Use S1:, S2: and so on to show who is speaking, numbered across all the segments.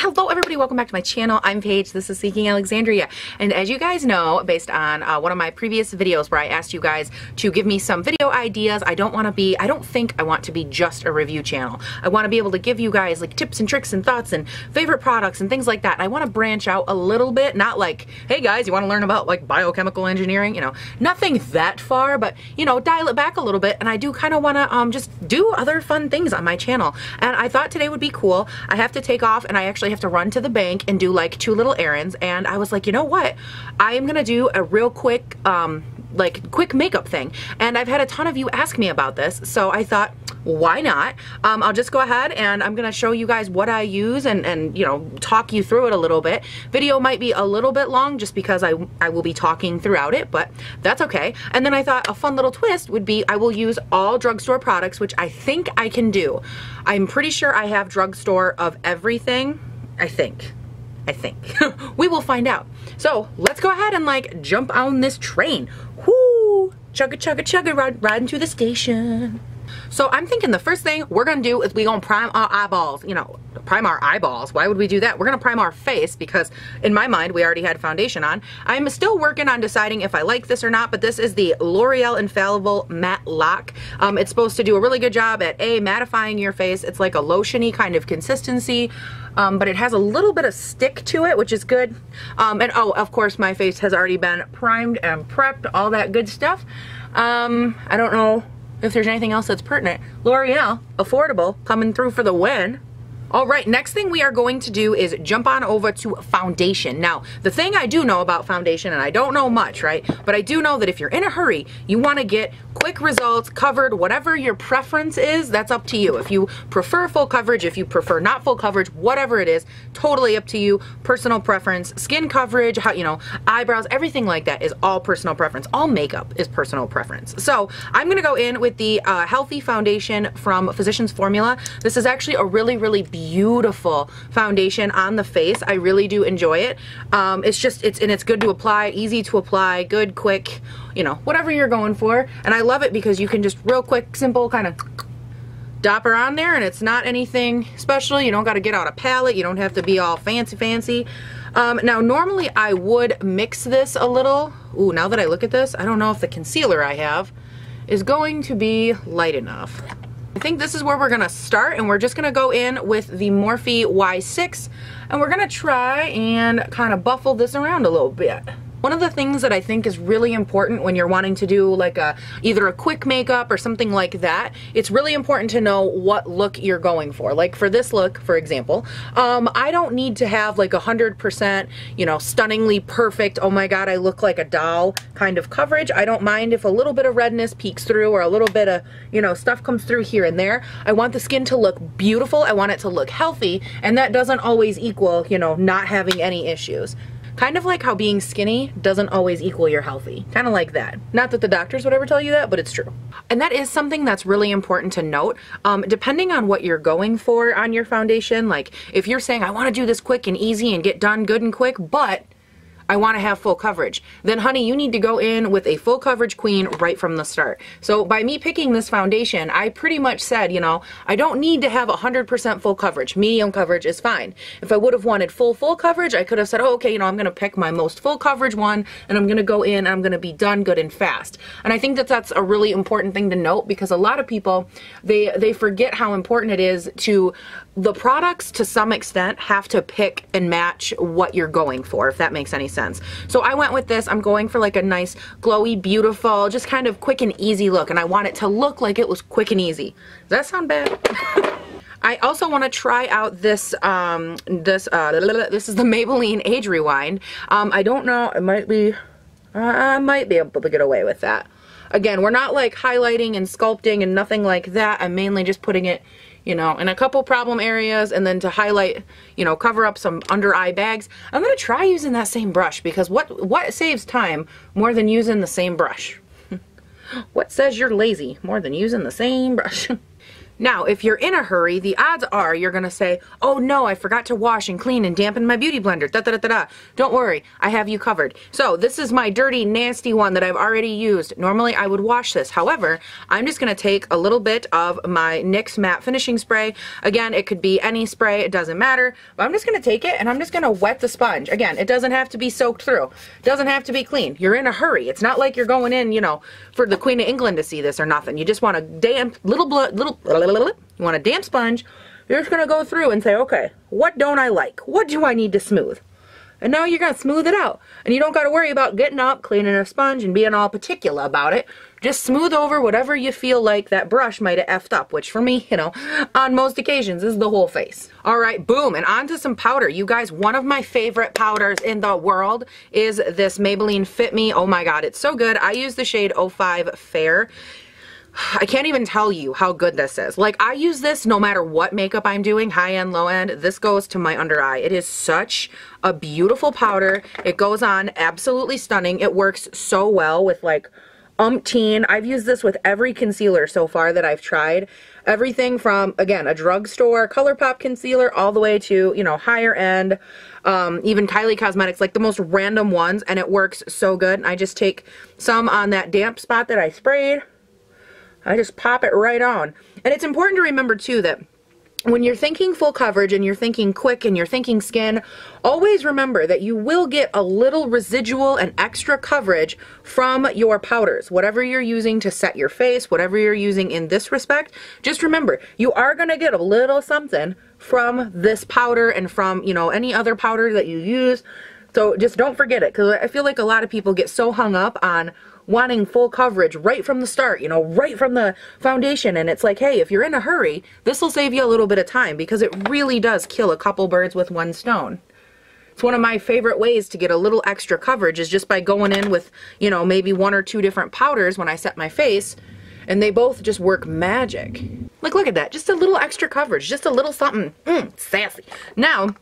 S1: Hello everybody, welcome back to my channel. I'm Paige, this is Seeking Alexandria. And as you guys know, based on one of my previous videos where I asked you guys to give me some video ideas, I don't think I want to be just a review channel. I want to be able to give you guys like tips and tricks and thoughts and favorite products and things like that. And I want to branch out a little bit, not like, hey guys, you want to learn about like biochemical engineering? You know, nothing that far, but you know, dial it back a little bit. And I do kind of want to just do other fun things on my channel. And I thought today would be cool. I have to take off and I actually have to run to the bank and do like 2 little errands, and I was like, you know what, I am gonna do a real quick quick makeup thing, and I've had a ton of you ask me about this, so I thought, why not? I'll just go ahead and I'm gonna show you guys what I use and you know, talk you through it a little bit. Video might be a little bit long just because I will be talking throughout it, but that's okay. And then I thought a fun little twist would be I will use all drugstore products, which I think I can do. I'm pretty sure I have drugstore of everything. I think. We will find out. So let's go ahead and like jump on this train. Whoo! Chugga chugga chugga, riding to the station. So I'm thinking the first thing we're gonna do is we gonna prime our eyeballs. You know, prime our eyeballs. Why would we do that? We're gonna prime our face because in my mind we already had foundation on. I'm still working on deciding if I like this or not, but this is the L'Oreal Infallible Matte Lock. It's supposed to do a really good job at mattifying your face. It's like a lotiony kind of consistency, but it has a little bit of stick to it, which is good. And oh, of course my face has already been primed and prepped, all that good stuff. I don't know if there's anything else that's pertinent. L'Oreal, affordable, coming through for the win. All right, next thing we are going to do is jump on over to foundation. Now, the thing I do know about foundation, and I don't know much, right? But I do know that if you're in a hurry, you want to get quick results, covered, whatever your preference is, that's up to you. If you prefer full coverage, if you prefer not full coverage, whatever it is, totally up to you. Personal preference, skin coverage, how, you know, eyebrows, everything like that is all personal preference. All makeup is personal preference. So I'm going to go in with the Healthy Foundation from Physicians Formula. This is actually a really, really beautiful foundation on the face. I really do enjoy it. It's good to apply, easy to apply, good, quick, you know, whatever you're going for. And I love it because you can just real quick, simple, kind of dop her on there, and it's not anything special. You don't got to get out a palette. You don't have to be all fancy. Now, normally I would mix this a little. Ooh, now that I look at this, I don't know if the concealer I have is going to be light enough. I think this is where we're gonna start, and we're just gonna go in with the Morphe Y6, and we're gonna try and kind of buffle this around a little bit. One of the things that I think is really important when you're wanting to do like either a quick makeup or something like that, it's really important to know what look you're going for. Like for this look, for example, I don't need to have like 100%, you know, stunningly perfect, oh my god, I look like a doll kind of coverage. I don't mind if a little bit of redness peeks through or a little bit of, you know, stuff comes through here and there. I want the skin to look beautiful. I want it to look healthy, and that doesn't always equal, you know, not having any issues. Kind of like how being skinny doesn't always equal you're healthy. Kind of like that. Not that the doctors would ever tell you that, but it's true. And that is something that's really important to note. Depending on what you're going for on your foundation, like if you're saying, I want to do this quick and easy and get done good and quick, but I want to have full coverage, then honey, you need to go in with a full coverage queen right from the start. So by me picking this foundation, I pretty much said, you know, I don't need to have 100% full coverage. Medium coverage is fine. If I would have wanted full coverage, I could have said, oh, okay, you know, I'm going to pick my most full coverage one, and I'm going to go in and I'm going to be done good and fast. And I think that that's a really important thing to note, because a lot of people, they forget how important it is to, the products to some extent have to pick and match what you're going for, if that makes any sense. So I went with this. I'm going for like a nice glowy, beautiful, just kind of quick and easy look, and I want it to look like it was quick and easy. Does that sound bad? I also want to try out this this is the Maybelline Age Rewind. I don't know, it might be, I might be able to get away with that. Again, we're not like highlighting and sculpting and nothing like that. I'm mainly just putting it, you know, in a couple problem areas, and then to highlight, you know, cover up some under eye bags. I'm gonna try using that same brush, because what saves time more than using the same brush? What says you're lazy more than using the same brush? Now, if you're in a hurry, the odds are you're going to say, oh no, I forgot to wash and clean and dampen my beauty blender. Da, da, da, da, da. Don't worry, I have you covered. So this is my dirty, nasty one that I've already used. Normally I would wash this. However, I'm just going to take a little bit of my NYX Matte Finishing Spray. Again, it could be any spray, it doesn't matter. But I'm just going to take it and I'm just going to wet the sponge. Again, it doesn't have to be soaked through. It doesn't have to be clean. You're in a hurry. It's not like you're going in, you know, for the Queen of England to see this or nothing. You just want a damp, you want a damp sponge. You're just going to go through and say, okay, what don't I like? What do I need to smooth? And now you're going to smooth it out. And you don't got to worry about getting up, cleaning a sponge, and being all particular about it. Just smooth over whatever you feel like that brush might have effed up, which for me, you know, on most occasions is the whole face. All right, boom, and on to some powder. You guys, one of my favorite powders in the world is this Maybelline Fit Me. Oh my God, it's so good. I use the shade 05 Fair. I can't even tell you how good this is. Like, I use this no matter what makeup I'm doing, high end, low end. This goes to my under eye. It is such a beautiful powder. It goes on absolutely stunning. It works so well with like umpteen. I've used this with every concealer so far that I've tried. Everything from, again, a drugstore ColourPop concealer all the way to, you know, higher end, even Kylie Cosmetics, like the most random ones, and it works so good. I just take some on that damp spot that I sprayed. I just pop it right on. And it's important to remember too that when you're thinking full coverage and you're thinking quick and you're thinking skin, always remember that you will get a little residual and extra coverage from your powders. Whatever you're using to set your face, whatever you're using in this respect, just remember, you are going to get a little something from this powder and from, you know, any other powder that you use. So just don't forget it, because I feel like a lot of people get so hung up on wanting full coverage right from the start, you know, right from the foundation. And it's like, hey, if you're in a hurry, this will save you a little bit of time, because it really does kill a couple birds with one stone. It's one of my favorite ways to get a little extra coverage is just by going in with, you know, maybe 1 or 2 different powders when I set my face, and they both just work magic. Like, look at that, just a little extra coverage, just a little something, sassy. Now,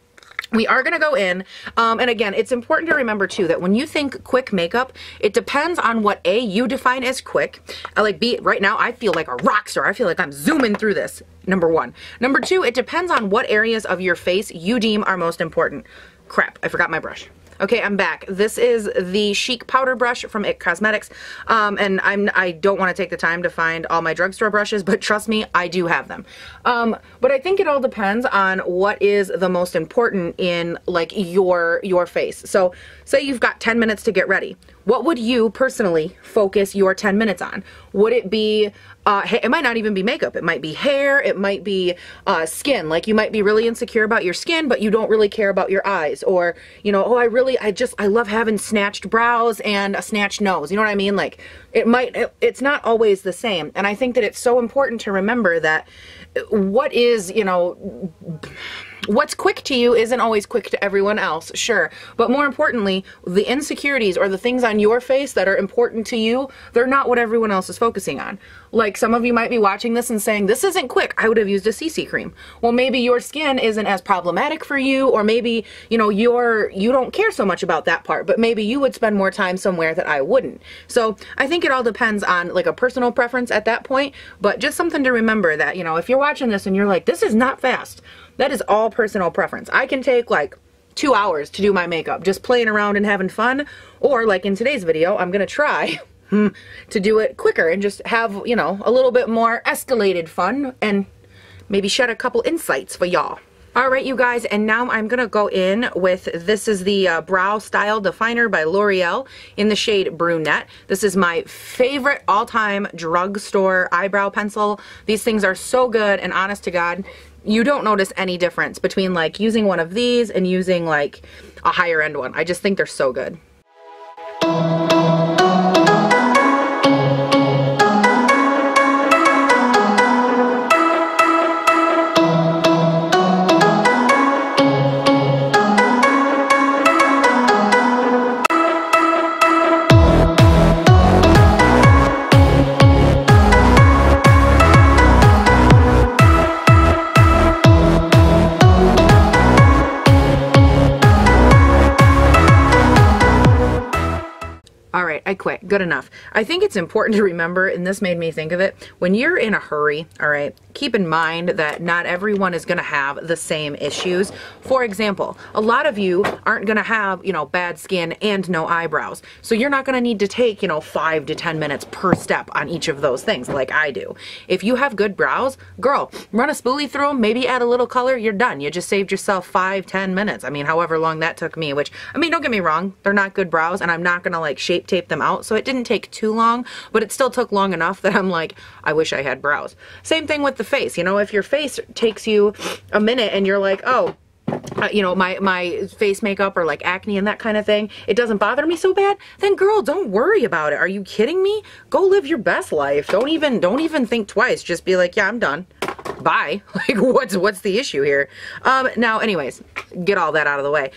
S1: we are going to go in, and again, it's important to remember too that when you think quick makeup, it depends on what A, you define as quick. Like B, right now I feel like a rock star. I feel like I'm zooming through this, number 1. Number 2, it depends on what areas of your face you deem are most important. Crap, I forgot my brush. Okay, I'm back. This is the Chic powder brush from IT Cosmetics, and I don't want to take the time to find all my drugstore brushes, but trust me, I do have them. But I think it all depends on what is the most important in like your face. So say you've got 10 minutes to get ready. What would you personally focus your 10 minutes on? Would it be, it might not even be makeup. It might be hair. It might be skin. Like, you might be really insecure about your skin, but you don't really care about your eyes. Or, you know, oh, I love having snatched brows and a snatched nose. You know what I mean? Like, it's not always the same. And I think that it's so important to remember that what is, you know, what's quick to you isn't always quick to everyone else, sure. But more importantly, the insecurities or the things on your face that are important to you, they're not what everyone else is focusing on. Like, some of you might be watching this and saying, this isn't quick, I would have used a CC cream. Well, maybe your skin isn't as problematic for you, or maybe, you know, you don't care so much about that part, but maybe you would spend more time somewhere that I wouldn't. So I think it all depends on like a personal preference at that point, but just something to remember that, you know, if you're watching this and you're like, this is not fast, that is all personal preference. I can take like 2 hours to do my makeup, just playing around and having fun, or like in today's video, I'm gonna try to do it quicker and just have, you know, a little bit more escalated fun and maybe shed a couple insights for y'all. Alright, you guys, and now I'm going to go in with, this is the Brow Style Definer by L'Oreal in the shade Brunette. This is my favorite all-time drugstore eyebrow pencil. These things are so good, and honest to God, you don't notice any difference between like using one of these and using like a higher end one. I just think they're so good. I quit. Good enough. I think it's important to remember, and this made me think of it, when you're in a hurry, all right, keep in mind that not everyone is going to have the same issues. For example, a lot of you aren't going to have, you know, bad skin and no eyebrows. So you're not going to need to take, you know, 5 to 10 minutes per step on each of those things like I do. If you have good brows, girl, run a spoolie through them, maybe add a little color, you're done. You just saved yourself 5, 10 minutes. I mean, however long that took me, which, I mean, don't get me wrong, they're not good brows and I'm not going to like shape tape them out. So it didn't take too long, but it still took long enough that I'm like, I wish I had brows. Same thing with the face. You know, if your face takes you a minute and you're like, oh, you know, my face makeup or like acne and that kind of thing, it doesn't bother me so bad, then girl, don't worry about it. Are you kidding me? Go live your best life. Don't even think twice. Just be like, yeah, I'm done. Bye. Like, what's the issue here? Now, anyways, get all that out of the way.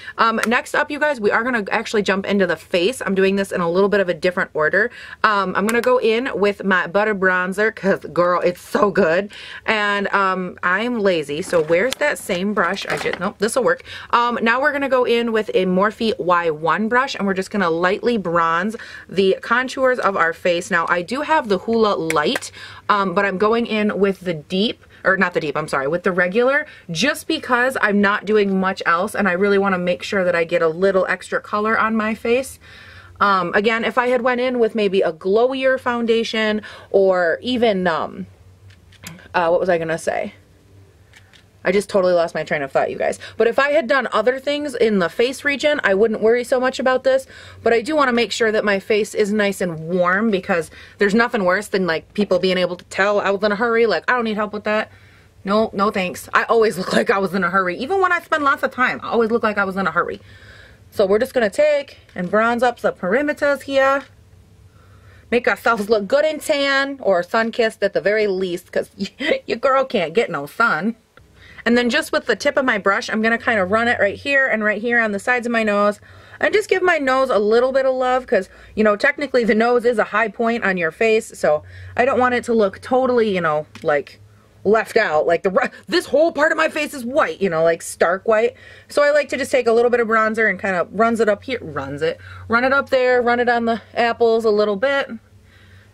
S1: Next up, you guys, we are going to actually jump into the face. I'm doing this in a little bit of a different order. I'm going to go in with my butter bronzer because, girl, it's so good. And I'm lazy, so where's that same brush? Nope, this will work. Now we're going to go in with a Morphe Y1 brush, and we're just going to lightly bronze the contours of our face. Now, I do have the Hoola Light, but I'm going in with the deep, or not the deep, I'm sorry, with the regular, just because I'm not doing much else and I really want to make sure that I get a little extra color on my face. Again, if I had went in with maybe a glowier foundation or even, what was I gonna say? I just totally lost my train of thought, you guys. But if I had done other things in the face region, I wouldn't worry so much about this. But I do want to make sure that my face is nice and warm because there's nothing worse than like people being able to tell I was in a hurry. Like, I don't need help with that. No, no thanks. I always look like I was in a hurry. Even when I spend lots of time, I always look like I was in a hurry. So we're just going to take and bronze up the perimeters here. Make ourselves look good and tan or sun-kissed at the very least because your girl can't get no sun. And then just with the tip of my brush, I'm going to kind of run it right here and right here on the sides of my nose. And just give my nose a little bit of love because, you know, technically the nose is a high point on your face. So I don't want it to look totally, you know, like left out. Like this whole part of my face is white, you know, like stark white. So I like to just take a little bit of bronzer and kind of run it up here. Run it up there, run it on the apples a little bit.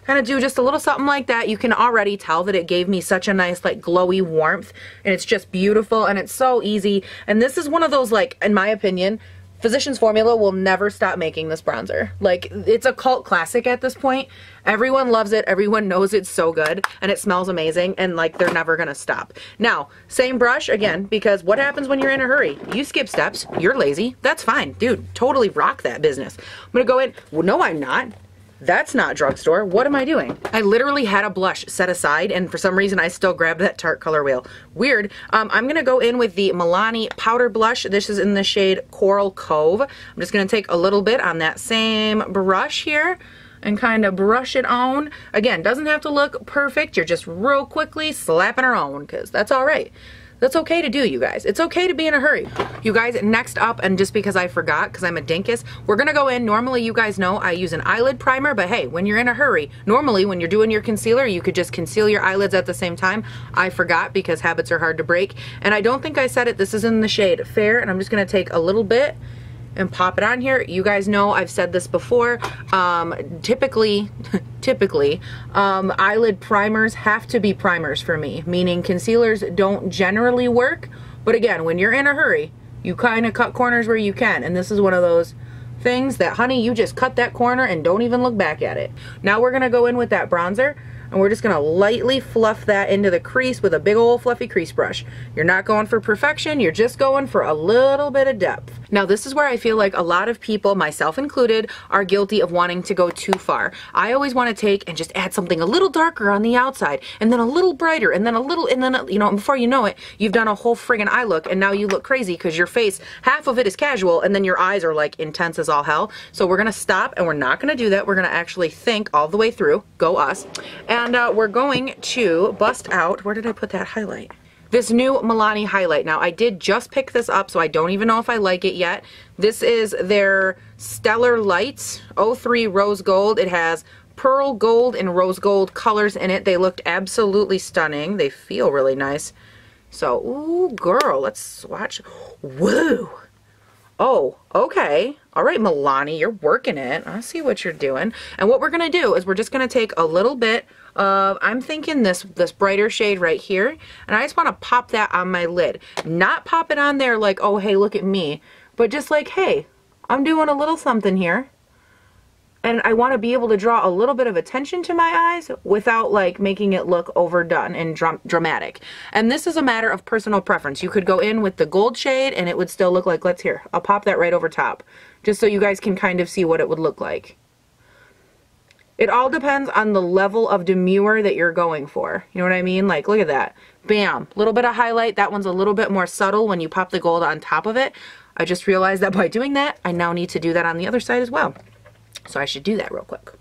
S1: Kind of do just a little something like that. You can already tell that it gave me such a nice like glowy warmth and it's just beautiful and it's so easy. And this is one of those, like, in my opinion, Physicians Formula will never stop making this bronzer. Like, it's a cult classic at this point. Everyone loves it. Everyone knows it's so good and it smells amazing and like they're never gonna stop. Now, same brush again, because what happens when you're in a hurry? You skip steps, you're lazy, that's fine. Dude, totally rock that business. I'm gonna go in, well, no I'm not. That's not drugstore. What am I doing? I literally had a blush set aside and for some reason I still grabbed that Tarte Color Wheel. Weird. I'm going to go in with the Milani Powder Blush. This is in the shade Coral Cove. I'm just going to take a little bit on that same brush here and kind of brush it on. Again, doesn't have to look perfect. You're just real quickly slapping her on because that's all right. That's okay to do, you guys. It's okay to be in a hurry. You guys, next up, and just because I forgot, because I'm a dinkus, we're gonna go in. Normally, you guys know I use an eyelid primer, but hey, when you're in a hurry, normally when you're doing your concealer, you could just conceal your eyelids at the same time. I forgot because habits are hard to break. And I don't think I said it, this is in the shade Fair, and I'm just gonna take a little bit and pop it on here. You guys know I've said this before. Typically, eyelid primers have to be primers for me, meaning concealers don't generally work. But again, when you're in a hurry, you kind of cut corners where you can. And this is one of those things that, honey, you just cut that corner and don't even look back at it. Now we're going to go in with that bronzer. And we're just going to lightly fluff that into the crease with a big old fluffy crease brush. You're not going for perfection, you're just going for a little bit of depth. Now this is where I feel like a lot of people, myself included, are guilty of wanting to go too far. I always want to take and just add something a little darker on the outside, and then a little brighter, and then a little, and then, you know, before you know it, you've done a whole friggin' eye look, and now you look crazy because your face, half of it is casual, and then your eyes are like intense as all hell. So we're going to stop, and we're not going to do that. We're going to actually think all the way through. Go us. And we're going to bust out, where did I put that highlight? This new Milani highlight. Now, I did just pick this up, so I don't even know if I like it yet. This is their Stellar Lights 03 Rose Gold. It has pearl gold and rose gold colors in it. They looked absolutely stunning. They feel really nice. So, ooh, girl, let's swatch. Woo! Oh, okay. All right, Milani, you're working it. I see what you're doing. And what we're going to do is we're just going to take a little bit of, I'm thinking this brighter shade right here, and I just want to pop that on my lid. Not pop it on there like, oh, hey, look at me, but just like, hey, I'm doing a little something here. And I want to be able to draw a little bit of attention to my eyes without like making it look overdone and dramatic. And this is a matter of personal preference. You could go in with the gold shade and it would still look like, let's here, I'll pop that right over top, just so you guys can kind of see what it would look like. It all depends on the level of demure that you're going for. You know what I mean? Like, look at that. Bam, little bit of highlight. That one's a little bit more subtle when you pop the gold on top of it. I just realized that by doing that, I now need to do that on the other side as well. So I should do that real quick.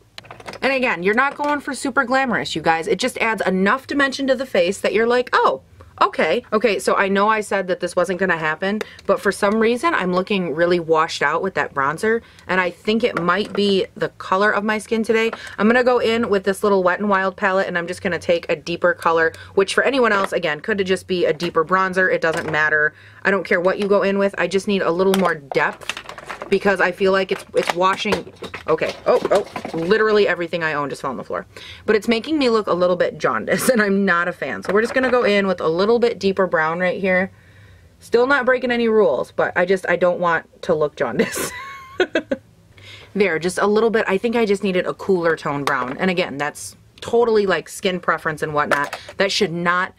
S1: And again, you're not going for super glamorous, you guys. It just adds enough dimension to the face that you're like, oh, okay. Okay, so I know I said that this wasn't gonna happen, but for some reason I'm looking really washed out with that bronzer, and I think it might be the color of my skin today. I'm gonna go in with this little Wet n Wild palette, and I'm just gonna take a deeper color, which for anyone else, again, could just be a deeper bronzer. It doesn't matter. I don't care what you go in with. I just need a little more depth, because I feel like it's washing. Okay, oh, literally everything I own just fell on the floor. But it's making me look a little bit jaundiced, and I'm not a fan. So we're just gonna go in with a little bit deeper brown right here. Still not breaking any rules, but I don't want to look jaundiced. There, just a little bit. I think I just needed a cooler tone brown. And again, that's totally like skin preference and whatnot. That should not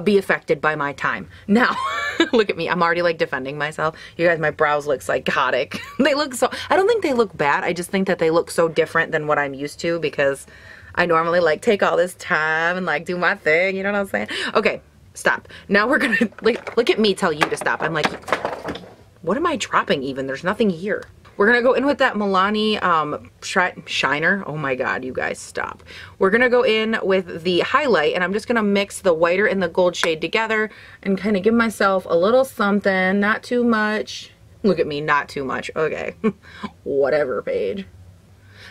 S1: be affected by my time. Now, look at me. I'm already like defending myself. You guys, my brows look psychotic. They look so, I don't think they look bad. I just think that they look so different than what I'm used to, because I normally like take all this time and like do my thing. You know what I'm saying? Okay, stop. Now we're gonna, like, look at me tell you to stop. I'm like, what am I dropping even? There's nothing here. We're gonna go in with that Milani shiner. Oh my god, you guys, stop. We're gonna go in with the highlight, and I'm just gonna mix the whiter and the gold shade together and kind of give myself a little something, not too much. Look at me, not too much. Okay, whatever, Paige.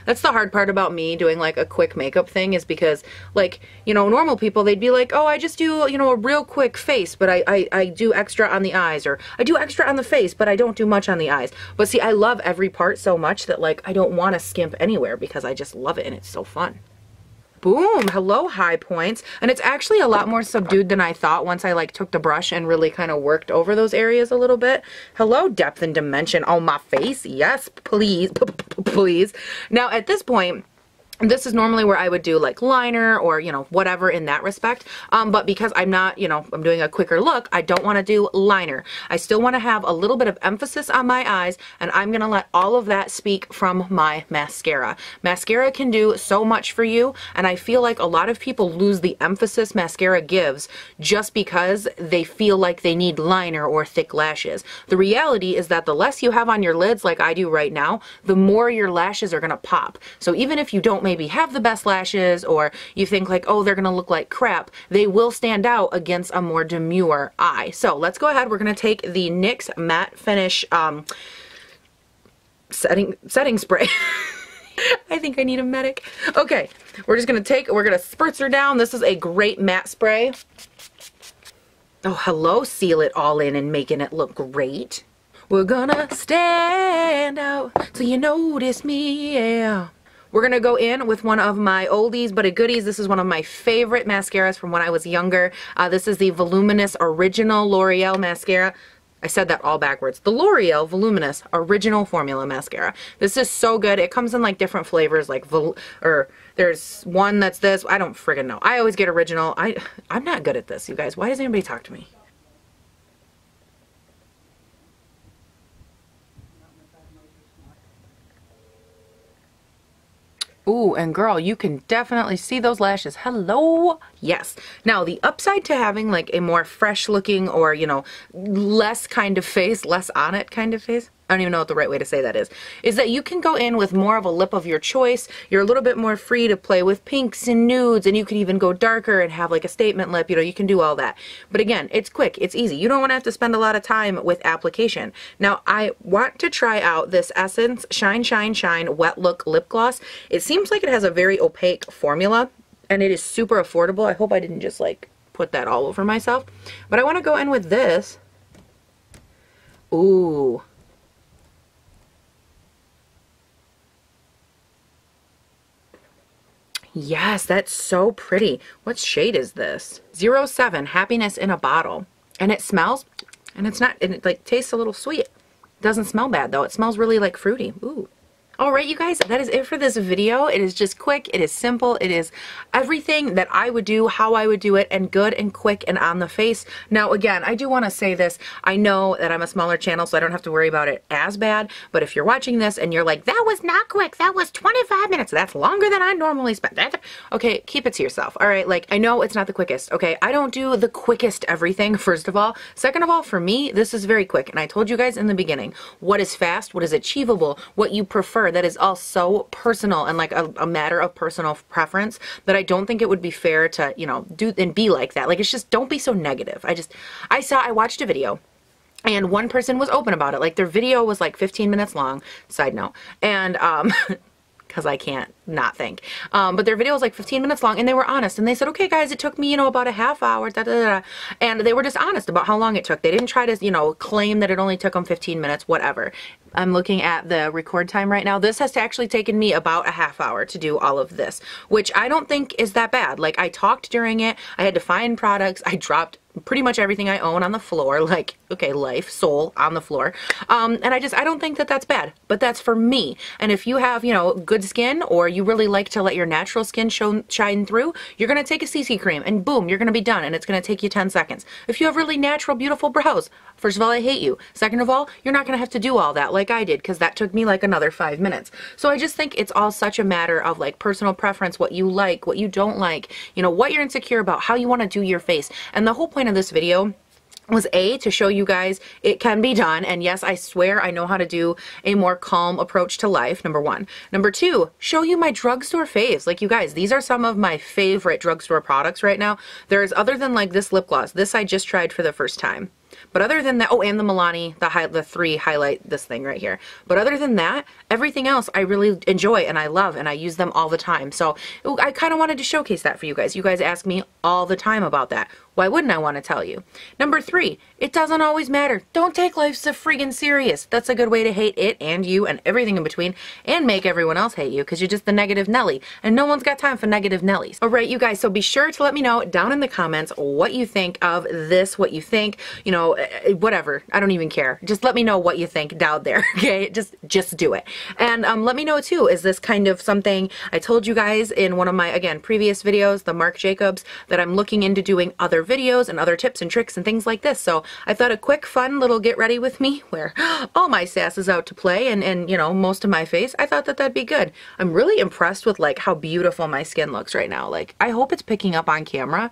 S1: That's the hard part about me doing like a quick makeup thing, is because, like, you know, normal people, they'd be like, oh, I just do, you know, a real quick face, but I do extra on the eyes, or I do extra on the face, but I don't do much on the eyes. But see, I love every part so much that like I don't want to skimp anywhere, because I just love it and it's so fun. Boom, hello high points. And it's actually a lot more subdued than I thought once I like took the brush and really kind of worked over those areas a little bit. Hello depth and dimension on my face. Yes, please, please. Now at this point, this is normally where I would do like liner or, you know, whatever in that respect. But because I'm not, you know, I'm doing a quicker look, I don't want to do liner. I still want to have a little bit of emphasis on my eyes, and I'm going to let all of that speak from my mascara. Mascara can do so much for you, and I feel like a lot of people lose the emphasis mascara gives just because they feel like they need liner or thick lashes. The reality is that the less you have on your lids, like I do right now, the more your lashes are going to pop. So even if you don't maybe have the best lashes, or you think like, oh, they're gonna look like crap, they will stand out against a more demure eye. So let's go ahead. We're gonna take the NYX Matte Finish setting spray. I think I need a medic. Okay, we're just gonna spritz her down. This is a great matte spray. Oh, hello, seal it all in and making it look great. We're gonna stand out till you notice me, yeah. We're gonna go in with one of my oldies but a goodies. This is one of my favorite mascaras from when I was younger. This is the Voluminous Original L'Oreal Mascara. I said that all backwards. The L'Oreal Voluminous Original Formula Mascara. This is so good. It comes in like different flavors, like there's one that's this. I don't friggin' know. I always get original. I'm not good at this, you guys. Why does anybody talk to me? Ooh, and girl, you can definitely see those lashes. Hello. Yes. Now, the upside to having like a more fresh looking, or, you know, less kind of face, less on it kind of face, I don't even know what the right way to say that is that you can go in with more of a lip of your choice. You're a little bit more free to play with pinks and nudes, and you could even go darker and have like a statement lip. You know, you can do all that. But again, it's quick, it's easy. You don't want to have to spend a lot of time with application. Now, I want to try out this Essence Shine Shine Shine Wet Look Lip Gloss. It seems like it has a very opaque formula, and it is super affordable. I hope I didn't just like put that all over myself. But I want to go in with this. Ooh. Yes, that's so pretty. What shade is this? 07, Happiness in a Bottle. And it smells, and it's not, and it like tastes a little sweet. It doesn't smell bad though. It smells really like fruity. Ooh. All right, you guys, that is it for this video. It is just quick. It is simple. It is everything that I would do, how I would do it, and good and quick and on the face. Now, again, I do want to say this. I know that I'm a smaller channel, so I don't have to worry about it as bad. But if you're watching this and you're like, that was not quick, that was 25 minutes, that's longer than I normally spend. Okay, keep it to yourself. All right, like, I know it's not the quickest. Okay, I don't do the quickest everything, first of all. Second of all, for me, this is very quick. And I told you guys in the beginning, what is fast, what is achievable, what you prefer. That is all so personal and like a matter of personal preference that I don't think it would be fair to, you know, do and be like that. Like, it's just, don't be so negative. I watched a video and one person was open about it. Like, their video was like 15 minutes long, side note. And, because I can't not think. But their video was like 15 minutes long and they were honest and they said, okay guys, it took me, you know, about a half hour, da, da, da, da. And they were just honest about how long it took. They didn't try to, you know, claim that it only took them 15 minutes, whatever. I'm looking at the record time right now. This has actually taken me about a half hour to do all of this, which I don't think is that bad. Like, I talked during it, I had to find products, I dropped pretty much everything I own on the floor, like, okay, life, soul on the floor. And I don't think that that's bad, but that's for me. And if you have, you know, good skin or you really like to let your natural skin shine through, you're going to take a CC cream and boom, you're going to be done. And it's going to take you 10 seconds. If you have really natural, beautiful brows, first of all, I hate you. Second of all, you're not going to have to do all that like I did, because that took me like another 5 minutes. So I just think it's all such a matter of like personal preference, what you like, what you don't like, you know, what you're insecure about, how you want to do your face. And the whole point of this video was to show you guys it can be done. And yes, I swear I know how to do a more calm approach to life, number one. Number two, show you my drugstore faves. Like, you guys, these are some of my favorite drugstore products right now. There's, other than like this lip gloss, this I just tried for the first time. But other than that, oh, and the Milani, the 3 highlight, this thing right here. But other than that, everything else I really enjoy and I love and I use them all the time. So I kind of wanted to showcase that for you guys. You guys ask me all the time about that. Why wouldn't I want to tell you? Number 3, it doesn't always matter. Don't take life so friggin' serious. That's a good way to hate it and you and everything in between and make everyone else hate you because you're just the negative Nelly. And no one's got time for negative Nellies. All right, you guys, so be sure to let me know down in the comments what you think of this, what you think, you know, whatever. I don't even care. Just let me know what you think down there, okay? Just do it. And let me know too, is this kind of something, I told you guys in one of my, again, previous videos, the Marc Jacobs, that I'm looking into doing other videos and other tips and tricks and things like this. So I thought a quick, fun little get ready with me where all my sass is out to play and you know, most of my face, I thought that that'd be good. I'm really impressed with like how beautiful my skin looks right now. Like, I hope it's picking up on camera.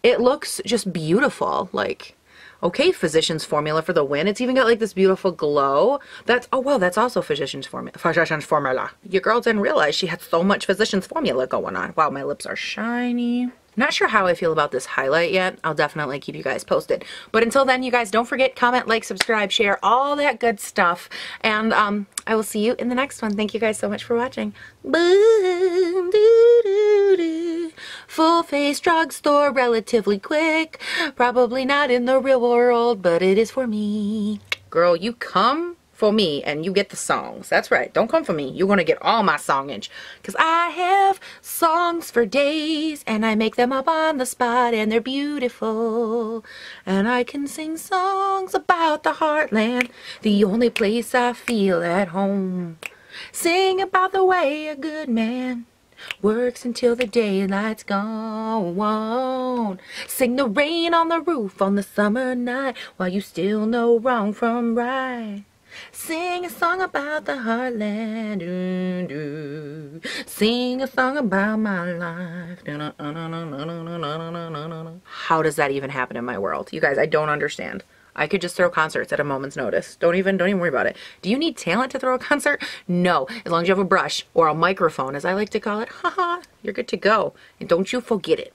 S1: It looks just beautiful. Like, okay, Physicians Formula for the win. It's even got like this beautiful glow. That's, oh wow, that's also Physicians Formula. Your girl didn't realize she had so much Physicians Formula going on. Wow, my lips are shiny. Not sure how I feel about this highlight yet. I'll definitely keep you guys posted. But until then, you guys, don't forget, comment, like, subscribe, share, all that good stuff. And I will see you in the next one. Thank you guys so much for watching. Boom, doo, doo, doo. Full face drugstore, relatively quick. Probably not in the real world, but it is for me. Girl, you come for me and you get the songs. That's right. Don't come for me. You're going to get all my songage. Because I have songs for days and I make them up on the spot and they're beautiful. And I can sing songs about the heartland, the only place I feel at home. Sing about the way a good man works until the daylight's gone. Sing the rain on the roof on the summer night while you still know wrong from right. Sing a song about the heartland. Doo, doo. Sing a song about my life. How does that even happen in my world? You guys, I don't understand. I could just throw concerts at a moment's notice. Don't even worry about it. Do you need talent to throw a concert? No. As long as you have a brush or a microphone, as I like to call it, haha, you're good to go. And don't you forget it.